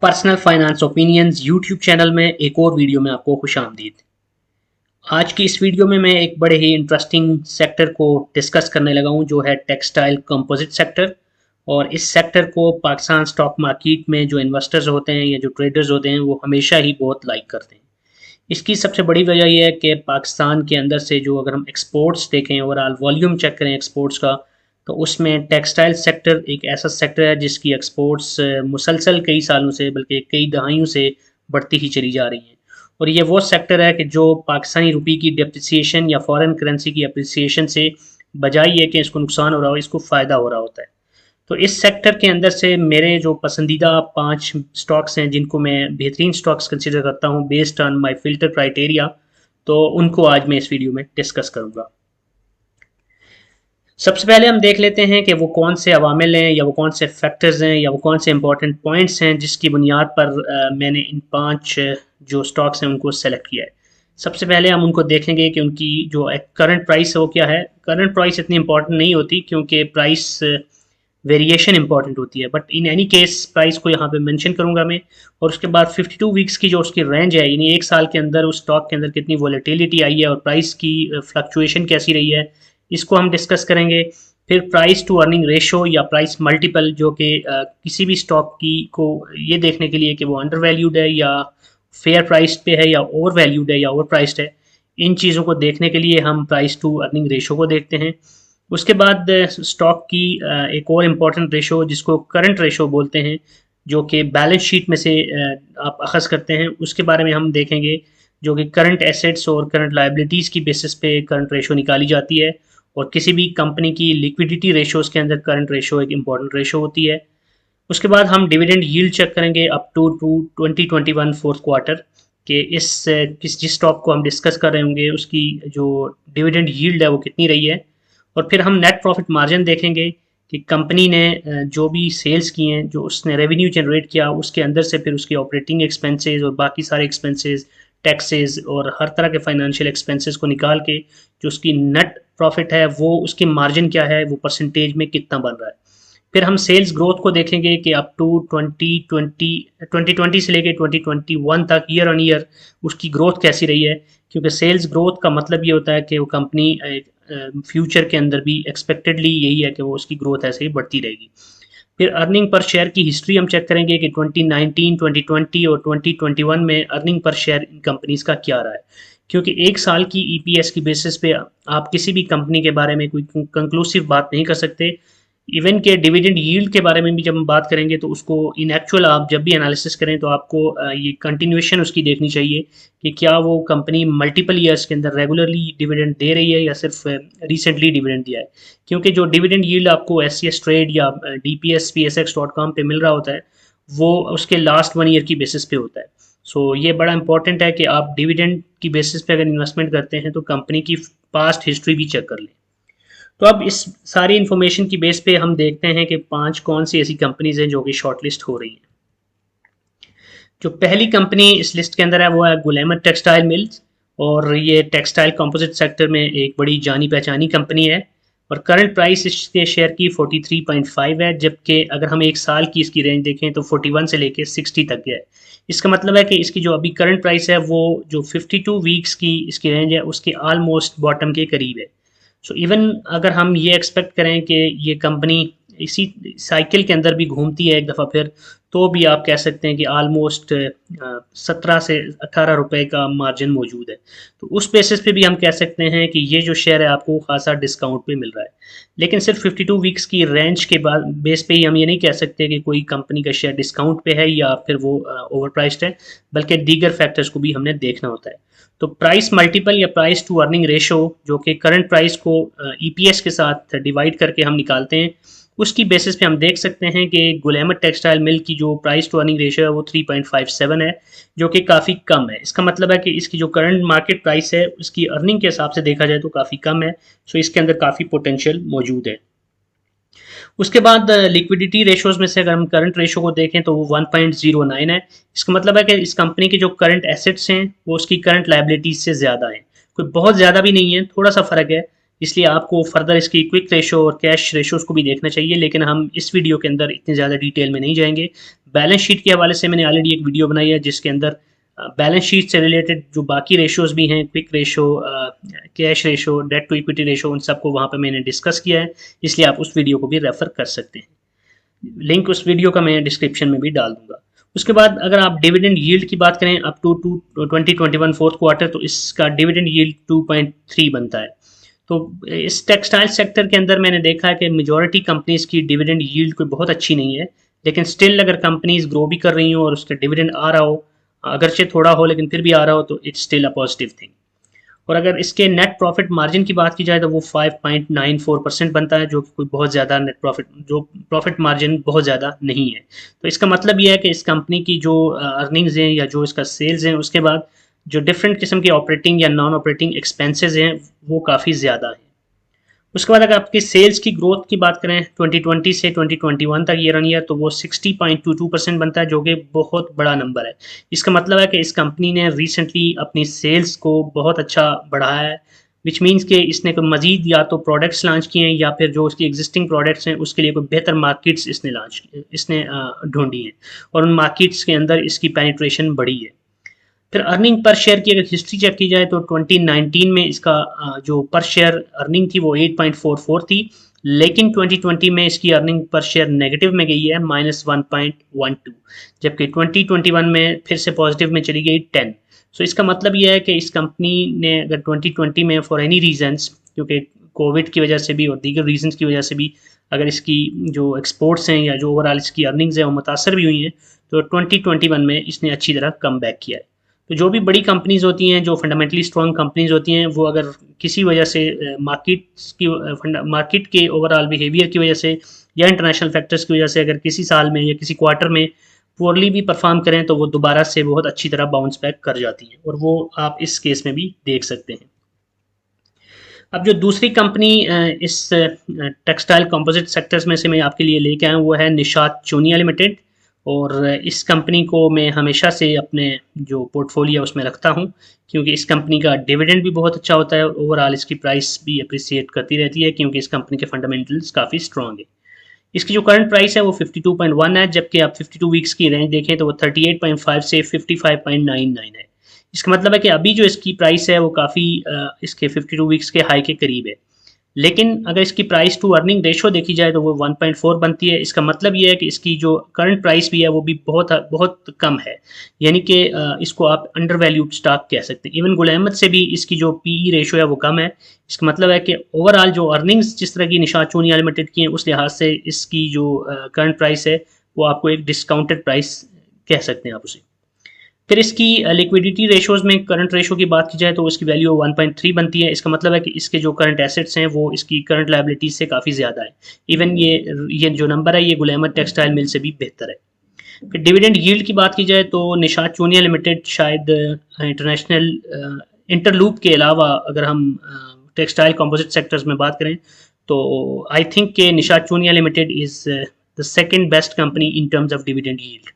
Personal finance opinions YouTube channel में एक और वीडियो में आपको खुशामदीद। आज की इस वीडियो में मैं एक बड़े ही इंटरेस्टिंग सेक्टर को डिस्कस करने लगा हूँ जो है टेक्सटाइल कंपोजिट सेक्टर। और इस सेक्टर को पाकिस्तान स्टॉक मार्केट में जो इन्वेस्टर्स होते हैं या जो ट्रेडर्स होते हैं वो हमेशा ही बहुत लाइक करते हैं। इसकी सबसे बड़ी वजह यह है कि पाकिस्तान के अंदर से जो अगर हम एक्सपोर्ट्स देखें, ओवरऑल वॉल्यूम चेक करें एक्सपोर्ट्स का, तो उसमें टेक्सटाइल सेक्टर एक ऐसा सेक्टर है जिसकी एक्सपोर्ट्स मुसलसल कई सालों से बल्कि कई दहाइयों से बढ़ती ही चली जा रही हैं। और ये वो सेक्टर है कि जो पाकिस्तानी रुपये की डिप्रिसिएशन या फॉरेन करेंसी की अप्रिसिएशन से बजाय ये कि इसको नुकसान हो रहा हो, इसको फ़ायदा हो रहा होता है। तो इस सेक्टर के अंदर से मेरे जो पसंदीदा 5 स्टॉक्स हैं जिनको मैं बेहतरीन स्टॉक्स कंसिडर करता हूँ based on my filter criteria, तो उनको आज मैं इस वीडियो में डिस्कस करूँगा। सबसे पहले हम देख लेते हैं कि वो कौन से अवामिल हैं या वो कौन से फैक्टर्स हैं या वो कौन से इंपॉर्टेंट पॉइंट्स हैं जिसकी बुनियाद पर मैंने इन 5 जो स्टॉक्स हैं उनको सेलेक्ट किया है। सबसे पहले हम उनको देखेंगे कि उनकी जो करंट प्राइस है वो क्या है। करंट प्राइस इतनी इंपॉर्टेंट नहीं होती क्योंकि प्राइस वेरिएशन इंपॉर्टेंट होती है, but in any case price को यहाँ पे मेंशन करूँगा मैं। और उसके बाद 52 वीक्स की जो उसकी रेंज है, यानी एक साल के अंदर उस स्टॉक के अंदर कितनी वॉलेटिलिटी आई है और प्राइस की फ्लक्चुएशन कैसी रही है, इसको हम डिस्कस करेंगे। फिर प्राइस टू अर्निंग रेशो या प्राइस मल्टीपल, जो कि किसी भी स्टॉक की को ये देखने के लिए कि वो अंडर वैल्यूड है या फेयर प्राइस पे है या ओवर वैल्यूड है या ओवर प्राइस्ड है, इन चीज़ों को देखने के लिए हम प्राइस टू अर्निंग रेशो को देखते हैं। उसके बाद स्टॉक की एक और इम्पॉर्टेंट रेशो जिसको करंट रेशो बोलते हैं, जो कि बैलेंस शीट में से आप अखज़ करते हैं, उसके बारे में हम देखेंगे, जो कि करंट एसेट्स और करंट लाइबिलिटीज़ की बेसिस पे करंट रेशो निकाली जाती है। और किसी भी कंपनी की लिक्विडिटी रेशोज़ के अंदर करंट रेशो एक इम्पॉर्टेंट रेशो होती है। उसके बाद हम डिविडेंड यील्ड चेक करेंगे अप टू 2021 फोर्थ क्वार्टर के जिस स्टॉक को हम डिस्कस कर रहे होंगे उसकी जो डिविडेंड यील्ड है वो कितनी रही है। और फिर हम नेट प्रॉफिट मार्जिन देखेंगे कि कंपनी ने जो भी सेल्स किए हैं, जो उसने रेवेन्यू जनरेट किया, उसके अंदर से फिर उसके ऑपरेटिंग एक्सपेंसेस और बाकी सारे एक्सपेंसेस, टैक्सेस और हर तरह के फाइनेंशियल एक्सपेंसेस को निकाल के जो उसकी नेट प्रॉफिट है वो उसकी मार्जिन क्या है, वो परसेंटेज में कितना बन रहा है। फिर हम सेल्स ग्रोथ को देखेंगे कि अप टू 2020 से लेके 2021 तक ईयर ऑन ईयर उसकी ग्रोथ कैसी रही है, क्योंकि सेल्स ग्रोथ का मतलब ये होता है कि वो कंपनी फ्यूचर के अंदर भी एक्सपेक्टेडली यही है कि वो उसकी ग्रोथ ऐसे ही बढ़ती रहेगी। फिर अर्निंग पर शेयर की हिस्ट्री हम चेक करेंगे कि 2019, 2020 और 2021 में earning per share in companies का क्या रहा है, क्योंकि एक साल की ईपीएस की बेसिस पे आप किसी भी कंपनी के बारे में कोई कंक्लूसिव बात नहीं कर सकते। इवन के डिविडेंड यील्ड के बारे में भी जब हम बात करेंगे तो उसको इन एक्चुअल आप जब भी एनालिसिस करें तो आपको ये कंटिन्यूएशन उसकी देखनी चाहिए कि क्या वो कंपनी मल्टीपल ईयर्स के अंदर रेगुलरली डिविडेंड दे रही है या सिर्फ रिसेंटली डिविडेंड दिया है। क्योंकि जो डिविडेंड यील्ड आपको SCS ट्रेड या DPS/PSX.com पे मिल रहा होता है वो उसके लास्ट 1 ईयर की बेसिस पे होता है। सो ये बड़ा इंपॉर्टेंट है कि आप डिविडेंड की बेसिस पे अगर इन्वेस्टमेंट करते हैं तो कंपनी की पास्ट हिस्ट्री भी चेक कर लें। तो अब इस सारी इन्फॉर्मेशन की बेस पे हम देखते हैं कि 5 कौन सी ऐसी कंपनीज हैं जो कि शॉर्टलिस्ट हो रही हैं। जो पहली कंपनी इस लिस्ट के अंदर है वो है गुल अहमद टेक्सटाइल मिल्स, और ये टेक्सटाइल कंपोजिट सेक्टर में एक बड़ी जानी पहचानी कंपनी है। और करंट प्राइस इसके शेयर की 43.5 है, जबकि अगर हम एक साल की इसकी रेंज देखें तो 41 से लेके 60 तक है। इसका मतलब है कि इसकी जो अभी करंट प्राइस है वो जो 52 वीक्स की इसकी रेंज है उसके ऑलमोस्ट बॉटम के करीब है। सो इवन अगर हम ये एक्सपेक्ट करें कि ये कंपनी इसी साइकिल के अंदर भी घूमती है एक दफ़ा फिर, तो भी आप कह सकते हैं कि ऑलमोस्ट 17 से 18 रुपए का मार्जिन मौजूद है। तो उस बेसिस पे भी हम कह सकते हैं कि ये जो शेयर है आपको खासा डिस्काउंट पे मिल रहा है। लेकिन सिर्फ 52 वीक्स की रेंज के बाद बेस पे ही हम ये नहीं कह सकते कि कोई कंपनी का शेयर डिस्काउंट पे है या फिर वो ओवर प्राइस्ड है, बल्कि दीगर फैक्टर्स को भी हमने देखना होता है। तो प्राइस मल्टीपल या प्राइस टू अर्निंग रेशो, जो कि करंट प्राइस को ईपीएस के साथ डिवाइड करके हम निकालते हैं, उसकी बेसिस पे हम देख सकते हैं कि गुल अहमद टेक्सटाइल मिल की जो प्राइस टू अर्निंग रेशियो है वो 3.57 है, जो कि काफ़ी कम है। इसका मतलब है कि इसकी जो करंट मार्केट प्राइस है उसकी अर्निंग के हिसाब से देखा जाए तो काफ़ी कम है। सो इसके अंदर काफ़ी पोटेंशियल मौजूद है। उसके बाद लिक्विडिटी रेशोज में से अगर हम करंट रेशो को देखें तो वो 1.09 है। इसका मतलब है कि इस कंपनी के जो करंट एसेट्स हैं वो उसकी करंट लाइबिलिटीज से ज़्यादा हैं। कोई बहुत ज़्यादा भी नहीं है, थोड़ा सा फ़र्क है, इसलिए आपको फर्दर इसकी क्विक रेशो और कैश रेशोज़ को भी देखना चाहिए, लेकिन हम इस वीडियो के अंदर इतनी ज़्यादा डिटेल में नहीं जाएंगे। बैलेंस शीट के हवाले से मैंने ऑलरेडी एक वीडियो बनाई है जिसके अंदर बैलेंस शीट से रिलेटेड जो बाकी रेशोज़ भी हैं, quick ratio, cash ratio, debt to equity ratio, उन सबको वहाँ पे मैंने डिस्कस किया है, इसलिए आप उस वीडियो को भी रेफ़र कर सकते हैं। लिंक उस वीडियो का मैं डिस्क्रिप्शन में भी डाल दूँगा। उसके बाद अगर आप डिविडेंड यील्ड की बात करें अप टू 2021 फोर्थ क्वार्टर, तो इसका डिविडेंड यील्ड 2.3 बनता है। तो इस टेक्सटाइल सेक्टर के अंदर मैंने देखा है कि मेजॉरिटी कंपनीज़ की डिविडेंड यील्ड कोई बहुत अच्छी नहीं है, लेकिन स्टिल अगर कंपनीज़ ग्रो भी कर रही हो और उसका डिविडेंड आ रहा हो, अगरचे थोड़ा हो लेकिन फिर भी आ रहा हो, तो it's still a positive thing. और अगर इसके नेट प्रॉफिट मार्जिन की बात की जाए तो वो 5.94% बनता है, जो कि कोई बहुत ज़्यादा नेट प्रॉफिट, जो प्रॉफिट मार्जिन बहुत ज़्यादा नहीं है। तो इसका मतलब ये है कि इस कंपनी की जो अर्निंग्स हैं या जो इसका सेल्स हैं, उसके बाद जो डिफरेंट किस्म के ऑपरेटिंग या नॉन ऑपरेटिंग एक्सपेंसेस हैं वो काफ़ी ज़्यादा हैं। उसके बाद अगर आपकी सेल्स की ग्रोथ की बात करें 2020 से 2021 तक ईयर ऑन ईयर, तो वो 60.22% बनता है, जो कि बहुत बड़ा नंबर है। इसका मतलब है कि इस कंपनी ने रिसेंटली अपनी सेल्स को बहुत अच्छा बढ़ाया है, विच मीन्स कि इसने कोई मजीद या तो प्रोडक्ट्स लॉन्च किए हैं या फिर जो उसकी एग्जिस्टिंग प्रोडक्ट्स हैं उसके लिए कोई बेहतर मार्केट्स इसने ढूंढी हैं और उन मार्केट्स के अंदर इसकी पेनिट्रेशन बढ़ी है। फिर अर्निंग पर शेयर की अगर हिस्ट्री चेक की जाए तो 2019 में इसका जो पर शेयर अर्निंग थी वो 8.44 थी, लेकिन 2020 में इसकी अर्निंग पर शेयर नेगेटिव में गई है -1.12, जबकि 2021 में फिर से पॉजिटिव में चली गई 10। सो इसका मतलब यह है कि इस कंपनी ने अगर 2020 में फॉर एनी रीजंस, क्योंकि कोविड की वजह से भी और दीगर रीजंस की वजह से भी अगर इसकी जो एक्सपोर्ट्स हैं या जो ओवरऑल इसकी अर्निंग्स हैं वो मुतासर भी हुई हैं, तो 2021 में इसने अच्छी तरह कम बैक किया है। तो जो भी बड़ी कंपनीज़ होती हैं, जो फंडामेंटली स्ट्रॉन्ग कंपनीज़ होती हैं, वो अगर किसी वजह से मार्केट के ओवरऑल बिहेवियर की वजह से या इंटरनेशनल फैक्टर्स की वजह से अगर किसी साल में या किसी क्वार्टर में पुअरली भी परफॉर्म करें, तो वो दोबारा से बहुत अच्छी तरह बाउंस बैक कर जाती हैं, और वो आप इस केस में भी देख सकते हैं। अब जो दूसरी कंपनी इस टेक्सटाइल कंपोजिट सेक्टर्स में से मैं आपके लिए लेके आया हूँ वो है निशात चूनिया लिमिटेड, और इस कंपनी को मैं हमेशा से अपने जो पोर्टफोलियो उसमें रखता हूँ, क्योंकि इस कंपनी का डिविडेंड भी बहुत अच्छा होता है और ओवरऑल इसकी प्राइस भी अप्रिसिएट करती रहती है, क्योंकि इस कंपनी के फंडामेंटल्स काफ़ी स्ट्रॉन्ग है। इसकी जो करंट प्राइस है वो 52.1 है, जबकि आप 52 वीक्स की रेंज देखें तो वो 38.5 से 55.99 है। इसका मतलब है कि अभी जो इसकी प्राइस है वो काफ़ी इसके 52 वीक्स के हाई के करीब है, लेकिन अगर इसकी प्राइस टू अर्निंग रेशो देखी जाए तो वो 1.4 बनती है। इसका मतलब ये है कि इसकी जो करंट प्राइस भी है वो भी बहुत बहुत कम है, यानी कि इसको आप अंडर वैल्यूड स्टॉक कह सकते हैं। इवन गुल अहमद से भी इसकी जो पीई रेशो है वो कम है। इसका मतलब है कि ओवरऑल जो अर्निंग्स जिस तरह की निशात चूनिया लिमिटेड की हैं, उस लिहाज से इसकी जो करंट प्राइस है वो आपको एक डिस्काउंटेड प्राइस कह सकते हैं आप उसे। फिर इसकी लिक्विडिटी रेशोज़ में करंट रेशो की बात की जाए तो इसकी वैल्यू 1.3 बनती है। इसका मतलब है कि इसके जो करंट एसेट्स हैं वो इसकी करंट लायबिलिटीज़ से काफ़ी ज़्यादा है। इवन ये जो नंबर है ये गुल अहमद टेक्सटाइल मिल से भी बेहतर है। फिर डिविडेंड यील्ड की बात की जाए तो निशात चूनिया लिमिटेड शायद इंटरनेशनल इंटरलूप के अलावा अगर हम टेक्सटाइल कंपोजिट सेक्टर्स में बात करें तो आई थिंक के Nishat Chunian limited is the second best company in terms of dividend yield,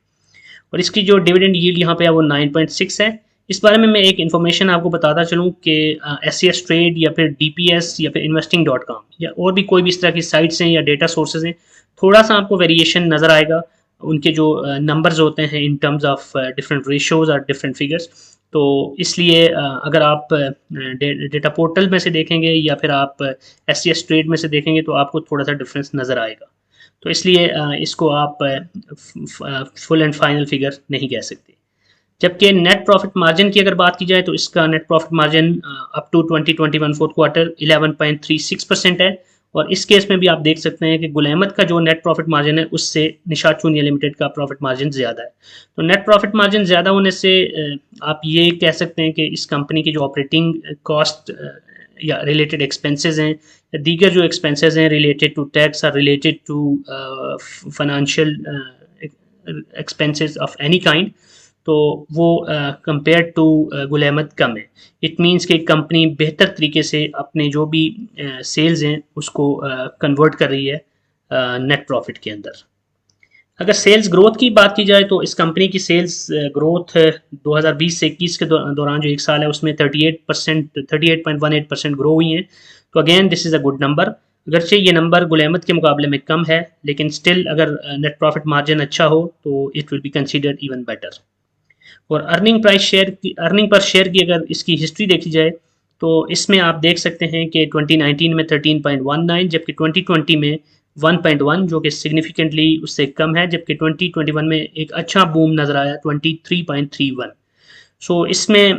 और इसकी जो डिविडेंड यील्ड यहाँ पे है वो 9.6 है। इस बारे में मैं एक इन्फॉर्मेशन आपको बताता चलूँ कि SCS ट्रेड या फिर DPS या फिर investing.com या और भी कोई भी इस तरह की साइट्स हैं या डेटा सोर्सेज हैं, थोड़ा सा आपको वेरिएशन नज़र आएगा उनके जो नंबर्स होते हैं इन टर्म्स ऑफ डिफरेंट रेशोज़ और डिफरेंट फिगर्स। तो इसलिए अगर आप डेटा पोर्टल में से देखेंगे या फिर आप SCS ट्रेड में से देखेंगे तो आपको थोड़ा सा डिफरेंस नज़र आएगा। तो इसलिए इसको आप फुल एंड फाइनल फिगर नहीं कह सकते। जबकि नेट प्रॉफिट मार्जिन की अगर बात की जाए तो इसका net profit margin up to 2021 fourth quarter 11.36% है, और इस केस में भी आप देख सकते हैं कि गुल अहमद का जो नेट प्रॉफिट मार्जिन है उससे निशात चूनिया लिमिटेड का प्रॉफिट मार्जिन ज़्यादा है। तो नेट प्रॉफिट मार्जिन ज़्यादा होने से आप ये कह सकते हैं कि इस कंपनी की जो ऑपरेटिंग कॉस्ट या रिलेटेड एक्सपेंसेस हैं या दीगर जो एक्सपेंसेस हैं रिलेटेड टू टैक्स और related to financial expenses of any kind, तो वो कंपेयर टू गुल अहमद कम है। इट मीन्स कि कंपनी बेहतर तरीके से अपने जो भी सेल्स हैं उसको कन्वर्ट कर रही है नेट प्रॉफिट के अंदर। अगर सेल्स ग्रोथ की बात की जाए तो इस कंपनी की सेल्स ग्रोथ 2020 से 21 के दौरान जो एक साल है उसमें 38.18% ग्रो हुई हैं। तो again this is a good number. अगरचे ये नंबर गुल अहमद के मुकाबले में कम है, लेकिन स्टिल अगर नेट प्रॉफिट मार्जिन अच्छा हो तो it will be considered even better. और अर्निंग पर शेयर की अगर इसकी हिस्ट्री देखी जाए तो इसमें आप देख सकते हैं कि 2019 में 13.19, जबकि 2020 में 1.1, जो कि सिग्निफिकेंटली उससे कम है, जबकि 2021 में एक अच्छा बूम नज़र आया 23.31। सो इसमें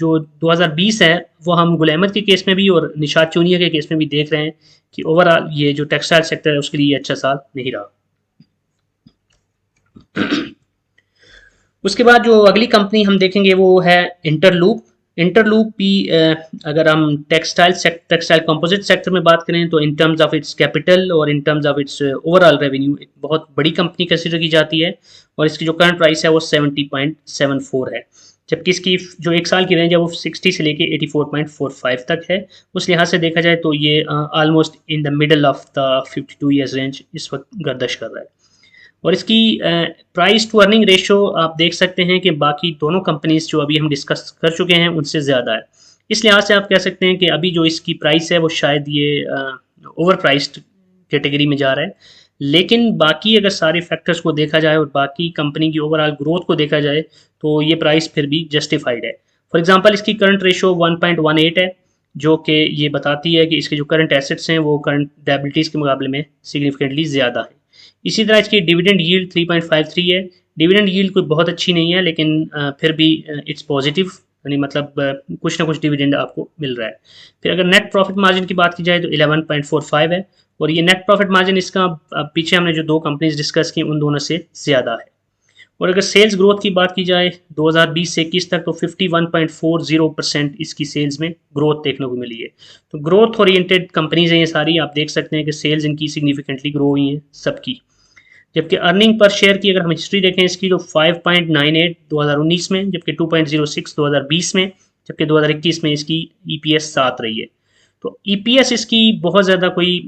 जो 2020 है वो हम गुल अहमद के केस में भी और निशात चूनिया के केस में भी देख रहे हैं कि ओवरऑल ये जो टेक्सटाइल सेक्टर है उसके लिए अच्छा साल नहीं रहा। उसके बाद जो अगली कंपनी हम देखेंगे वो है इंटरलूप। इंटरलूप भी अगर हम टेक्सटाइल कंपोजिट सेक्टर में बात करें तो in terms of its capital और in terms of its overall revenue एक बहुत बड़ी कंपनी कंसिडर की जाती है, और इसकी जो करंट प्राइस है वो 70.74 है, जबकि इसकी जो एक साल की रेंज है वो 60 से लेके 84.45 तक है। उस लिहाज से देखा जाए तो ये almost in the middle of the 52 years range इस वक्त गर्दश कर रहा है। और इसकी प्राइस टू अर्निंग रेशो आप देख सकते हैं कि बाकी दोनों कंपनीज जो अभी हम डिस्कस कर चुके हैं उनसे ज़्यादा है। इस लिहाज से आप कह सकते हैं कि अभी जो इसकी प्राइस है वो शायद ये ओवर प्राइस्ड कैटेगरी में जा रहा है, लेकिन बाकी अगर सारे फैक्टर्स को देखा जाए और बाकी कंपनी की ओवरऑल ग्रोथ को देखा जाए तो ये प्राइस फिर भी जस्टिफाइड है। फॉर एग्जांपल इसकी करंट रेशो 1.18 है, जो कि ये बताती है कि इसके जो करंट एसेट्स हैं वो करंट लायबिलिटीज़ के मुकाबले में सिग्निफिकेंटली ज़्यादा है। इसी तरह इसकी डिविडेंड यील्ड 3.53 है। डिविडेंड यील्ड कोई बहुत अच्छी नहीं है, लेकिन फिर भी इट्स पॉजिटिव, यानी मतलब कुछ ना कुछ डिविडेंड आपको मिल रहा है। फिर अगर नेट प्रॉफिट मार्जिन की बात की जाए तो 11.45 है, और ये नेट प्रॉफिट मार्जिन इसका पीछे हमने जो दो कंपनीज डिस्कस की उन दोनों से ज़्यादा है। और अगर सेल्स ग्रोथ की बात की जाए 2020 से 21 तक तो 51.40% इसकी सेल्स में ग्रोथ देखने को मिली है। तो ग्रोथ ओरिएंटेड कंपनीज हैं ये सारी, आप देख सकते हैं कि सेल्स इनकी सिग्निफिकेंटली ग्रो हुई हैं सबकी। जबकि अर्निंग पर शेयर की अगर हम हिस्ट्री देखें इसकी तो 5.98 2019 में, जबकि 2.06 2020 में, जबकि 2021 में इसकी ईपीएस 7 रही है। तो ईपीएस इसकी बहुत ज़्यादा कोई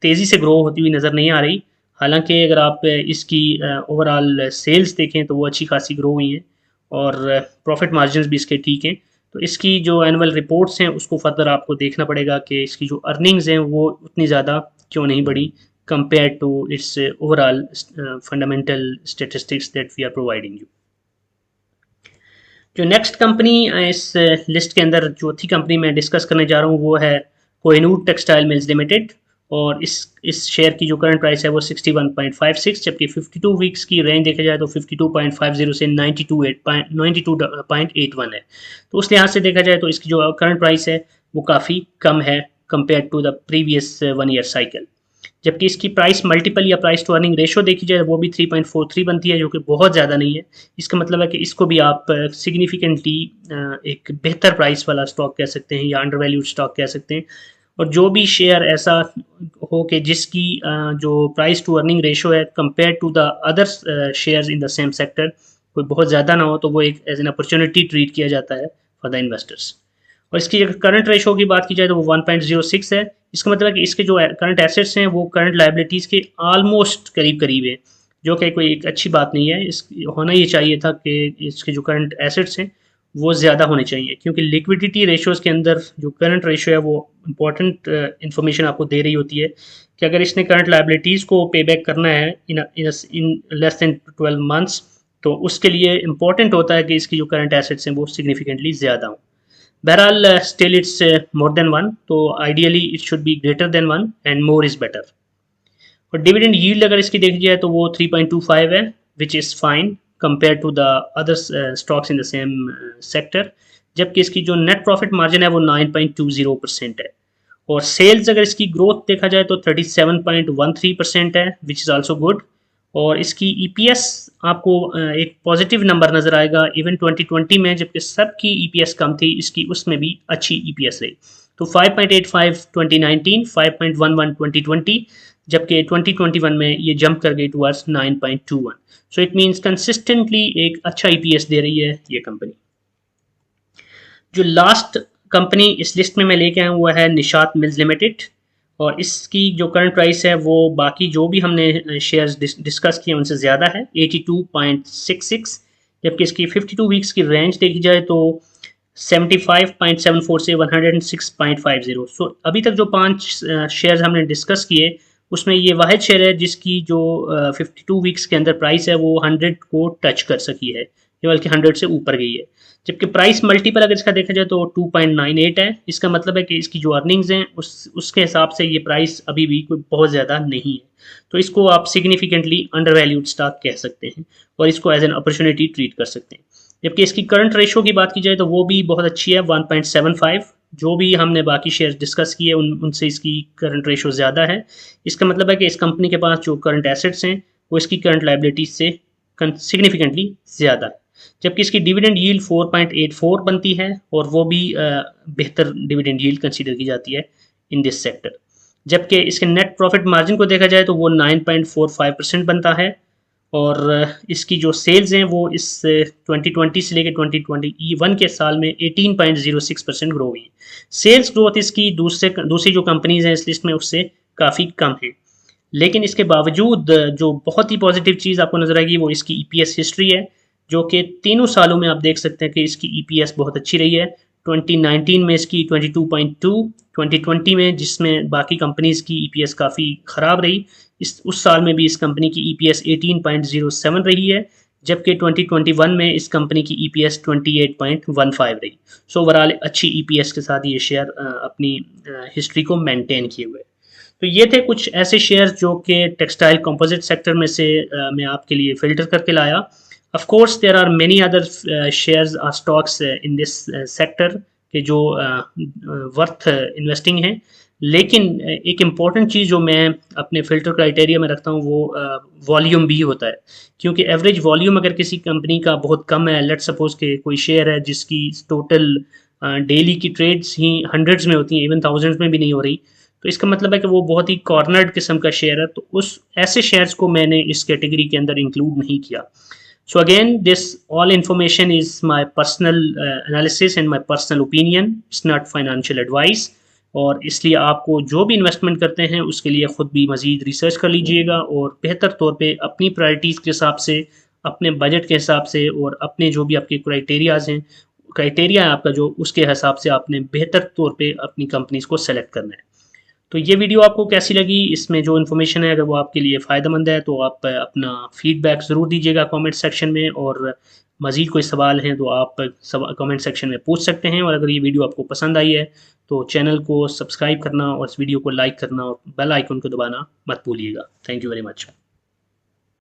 तेज़ी से ग्रो होती हुई नज़र नहीं आ रही, हालांकि अगर आप इसकी ओवरऑल सेल्स देखें तो वो अच्छी खासी ग्रो हुई हैं और प्रॉफिट मार्जिन भी इसके ठीक हैं। तो इसकी जो एनुअल रिपोर्ट्स हैं उसको फर्दर आपको देखना पड़ेगा कि इसकी जो अर्निंग्स हैं वो उतनी ज़्यादा क्यों नहीं बढ़ी compared to its overall fundamental statistics that we are providing you. जो नेक्स्ट कंपनी इस लिस्ट के अंदर चौथी कंपनी मैं डिस्कस करने जा रहा हूँ वो है कोहिनूर टेक्सटाइल मिल्स लिमिटेड, और इस शेयर की जो करंट प्राइस है वो 61.56, जबकि 52 वीक्स की रेंज देखा जाए तो 52.50 से 92.81 है। तो उस लिहाज से देखा जाए तो इसकी जो करंट प्राइस है वो काफ़ी कम है compare to the previous 1 year cycle. जबकि इसकी प्राइस मल्टीपल या प्राइस टू अर्निंग रेशो देखी जाए वो भी 3.43 बनती है, जो कि बहुत ज़्यादा नहीं है। इसका मतलब है कि इसको भी आप सिग्निफिकेंटली एक बेहतर प्राइस वाला स्टॉक कह सकते हैं या अंडर वैल्यूड स्टॉक कह सकते हैं। और जो भी शेयर ऐसा हो कि जिसकी जो प्राइस टू अर्निंग रेशो है compare to the other shares in the same sector कोई बहुत ज़्यादा ना हो, तो वो एक एज एन अपॉर्चुनिटी ट्रीट किया जाता है फॉर द इन्वेस्टर्स। और इसकी अगर करंट रेशो की बात की जाए तो वो 1.06 है। इसका मतलब है कि इसके जो करंट एसेट्स हैं वो करंट लायबिलिटीज़ के ऑलमोस्ट करीब करीब है, जो कि कोई एक अच्छी बात नहीं है। इस होना ये चाहिए था कि इसके जो करंट एसेट्स हैं वो ज़्यादा होने चाहिए, क्योंकि लिक्विडिटी रेशोज़ के अंदर जो करंट रेशो है वो इंपॉर्टेंट इंफॉर्मेशन आपको दे रही होती है कि अगर इसने करंट लायबिलिटीज़ को पे बैक करना है इन लेस दैन 12 मंथ्स, तो उसके लिए इंपॉर्टेंट होता है कि इसकी जो करंट एसेट्स हैं वो सिग्निफिकेंटली ज़्यादा हों। बहरहाल still it's more than one, तो ideally it should be greater than one and more is better. और डिविडेंड यील्ड अगर इसकी देखी जाए तो वो 3.25 है, which is fine compare to the other stocks in the same sector. जबकि इसकी जो नेट प्रॉफिट मार्जिन है वो 9.20% है। और सेल्स अगर इसकी ग्रोथ देखा जाए तो 37.13% है, विच इज़ आल्सो गुड। और इसकी ईपीएस आपको एक पॉजिटिव नंबर नज़र आएगा इवन 2020 में, जबकि सबकी ईपीएस कम थी, इसकी उसमें भी अच्छी ईपीएस रही। तो 5.85 2019, 5.11 2020, जबकि 2021 में ये जंप कर गई towards 9.21। So it means consistently एक अच्छा ईपीएस दे रही है ये कंपनी। जो लास्ट कंपनी इस लिस्ट में मैं लेके आया हुआ है निशात मिल्स लिमिटेड, और इसकी जो करंट प्राइस है वो बाकी जो भी हमने शेयर्स डिस्कस किए उनसे ज़्यादा है 82.66, जबकि इसकी 52 वीक्स की रेंज देखी जाए तो 75.74 से 106.50। सो अभी तक जो 5 शेयर्स हमने डिस्कस किए उसमें ये वाहिद शेयर है जिसकी जो 52 वीक्स के अंदर प्राइस है वो 100 को टच कर सकी है, ये बल्कि 100 से ऊपर गई है। जबकि प्राइस मल्टीपल अगर इसका देखा जाए तो 2.98 है। इसका मतलब है कि इसकी जो अर्निंग्स हैं उसके हिसाब से ये प्राइस अभी भी कोई बहुत ज़्यादा नहीं है, तो इसको आप सिग्निफिकेंटली अंडर वैल्यूड स्टॉक कह सकते हैं और इसको एज एन अपॉर्चुनिटी ट्रीट कर सकते हैं। जबकि इसकी करंट रेशो की बात की जाए तो वो भी बहुत अच्छी है, 1.75। जो भी हमने बाकी शेयर डिस्कस किए उनसे इसकी करंट रेशो ज़्यादा है। इसका मतलब है कि इस कंपनी के पास जो करंट एसेट्स हैं वो इसकी करंट लाइबिलिटीज से सिग्निफिकेंटली ज़्यादा है। जबकि इसकी डिविडेंड यील्ड 4.84 बनती है और वो भी बेहतर डिविडेंड यील्ड कंसीडर की जाती है इन दिस सेक्टर। जबकि इसके नेट प्रॉफिट मार्जिन को देखा जाए तो वो 9.45% बनता है और इसकी जो सेल्स हैं वो इस 2020 से लेकर 2021 के साल में 18.06% ग्रो हुई है। सेल्स ग्रोथ इसकी दूसरी जो कंपनीज हैं इस लिस्ट में उससे काफ़ी कम है। लेकिन इसके बावजूद जो बहुत ही पॉजिटिव चीज़ आपको नजर आएगी वो इसकी ईपीएस हिस्ट्री है, जो कि तीनों सालों में आप देख सकते हैं कि इसकी ईपीएस बहुत अच्छी रही है। 2019 में इसकी 22.2, 2020 में जिसमें बाकी कंपनीज की ईपीएस काफ़ी ख़राब रही उस साल में भी इस कंपनी की ईपीएस 18.07 रही है। जबकि 2021 में इस कंपनी की ईपीएस 28.15 रही। सो ओवरऑल अच्छी ईपीएस के साथ ये शेयर अपनी हिस्ट्री को मेंटेन किए हुए। तो ये थे कुछ ऐसे शेयर्स जो कि टेक्सटाइल कंपोजिट सेक्टर में से मैं आपके लिए फ़िल्टर करके लाया। Of course there are many other shares और स्टॉक्स इन दिस सेक्टर के जो वर्थ इन्वेस्टिंग हैं, लेकिन एक इम्पॉर्टेंट चीज़ जो मैं अपने फ़िल्टर क्राइटेरिया में रखता हूँ वो वॉल्यूम भी होता है। क्योंकि एवरेज वॉल्यूम अगर किसी कंपनी का बहुत कम है, लेट्स सपोज के कोई शेयर है जिसकी टोटल डेली की ट्रेड्स ही हंड्रेड्स में होती हैं, इवन थाउजेंड्स में भी नहीं हो रही, तो इसका मतलब है कि वो बहुत ही कॉर्नर्ड किस्म का शेयर है, तो उस ऐसे शेयर्स को मैंने इस कैटेगरी के अंदर इंक्लूड नहीं किया। So again this all information is my personal analysis and my personal opinion, it's not financial advice. और इसलिए आपको जो भी इन्वेस्टमेंट करते हैं उसके लिए ख़ुद भी मज़ीद रिसर्च कर लीजिएगा और बेहतर तौर पे अपनी प्रायोरिटीज़ के हिसाब से, अपने बजट के हिसाब से और अपने जो भी आपके क्राइटेरियाज़ हैं, क्राइटेरिया है आपका जो, उसके हिसाब से आपने बेहतर तौर पे अपनी कंपनीज़ को सेलेक्ट करना है। तो ये वीडियो आपको कैसी लगी, इसमें जो इन्फॉर्मेशन है अगर वो आपके लिए फ़ायदेमंद है तो आप अपना फ़ीडबैक ज़रूर दीजिएगा कमेंट सेक्शन में, और मज़ीद कोई सवाल हैं तो आप कमेंट सेक्शन में पूछ सकते हैं। और अगर ये वीडियो आपको पसंद आई है तो चैनल को सब्सक्राइब करना और इस वीडियो को लाइक करना और बेल आइकन को दबाना मत भूलिएगा। Thank you very much.